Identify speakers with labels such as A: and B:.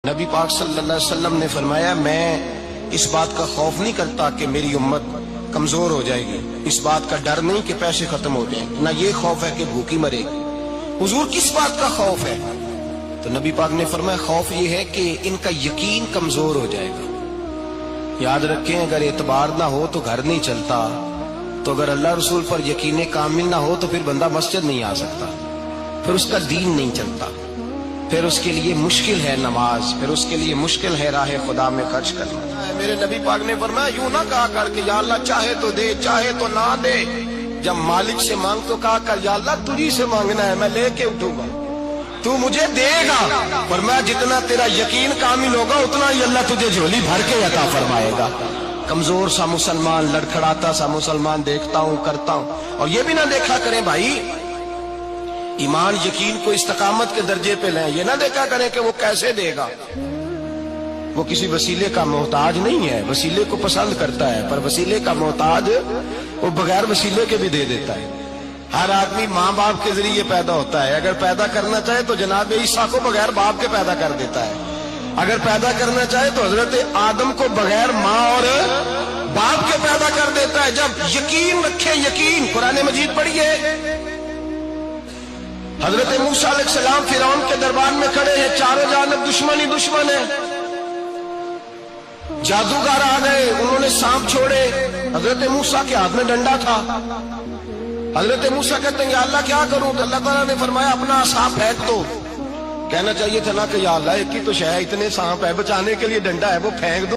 A: نبی پاک صلی اللہ علیہ وسلم نے فرمایا میں اس بات کا خوف نہیں کرتا کہ میری امت کمزور ہو جائے گی، اس بات کا ڈر نہیں کہ پیسے ختم ہو جائیں گے، نہ یہ خوف ہے کہ بھوکی مرے گی۔ حضور کس بات کا خوف ہے؟ تو نبی پاک نے فرمایا خوف یہ ہے کہ ان کا یقین کمزور ہو جائے گا۔ یاد رکھیں اگر اعتبار نہ ہو تو گھر نہیں چلتا، تو اگر اللہ رسول پر یقین کامل نہ ہو تو پھر بندہ مسجد نہیں آ سکتا، پھر اس کا دین نہیں چلتا، پھر اس کے لیے مشکل ہے نماز، پھر اس کے لیے مشکل ہے راہ خدا میں خرچ کرنا۔ میرے نبی پاک نے فرمایا یوں نہ کہا کر کہ یا اللہ چاہے تو دے چاہے تو نہ دے، جب مالک سے مانگ تو کہا کر یا اللہ تجھی سے مانگنا ہے، میں لے کے اٹھوں گا، تو مجھے دے گا۔ فرمایا جتنا تیرا یقین کامل ہوگا اتنا ہی اللہ تجھے جھولی بھر کے عطا فرمائے گا۔ کمزور سا مسلمان، لڑکھڑاتا سا مسلمان دیکھتا ہوں کرتا ہوں، اور یہ بھی نہ دیکھا کریں بھائی ایمان یقین کو استقامت کے درجے پہ لیں، یہ نہ دیکھا کریں کہ وہ کیسے دے گا، وہ کسی وسیلے کا محتاج نہیں ہے، وسیلے کو پسند کرتا ہے، پر وسیلے کا محتاج وہ بغیر وسیلے کے بھی دے دیتا ہے۔ ہر آدمی ماں باپ کے ذریعے پیدا ہوتا ہے، اگر پیدا کرنا چاہے تو جناب عیسیٰ کو بغیر باپ کے پیدا کر دیتا ہے، اگر پیدا کرنا چاہے تو حضرت آدم کو بغیر ماں اور باپ کے پیدا کر دیتا ہے۔ جب یقین رکھیں، یقین قرآن مجید پڑھیے، حضرت موسیٰ علیہ السلام فرعون کے دربار میں کھڑے ہیں، چاروں جانب دشمن ہی دشمن ہے، جادوگر آ گئے، انہوں نے سانپ چھوڑے، حضرت موسیٰ کے ہاتھ میں ڈنڈا تھا، حضرت موسیٰ کہتے ہیں یا اللہ کیا کروں؟ تو اللہ تعالیٰ نے فرمایا اپنا عصا پھینک دو۔ کہنا چاہیے تھا نا کہ یا اللہ ایک ہی تو شے ہے، اتنے سانپ ہے، بچانے کے لیے ڈنڈا ہے وہ پھینک دو۔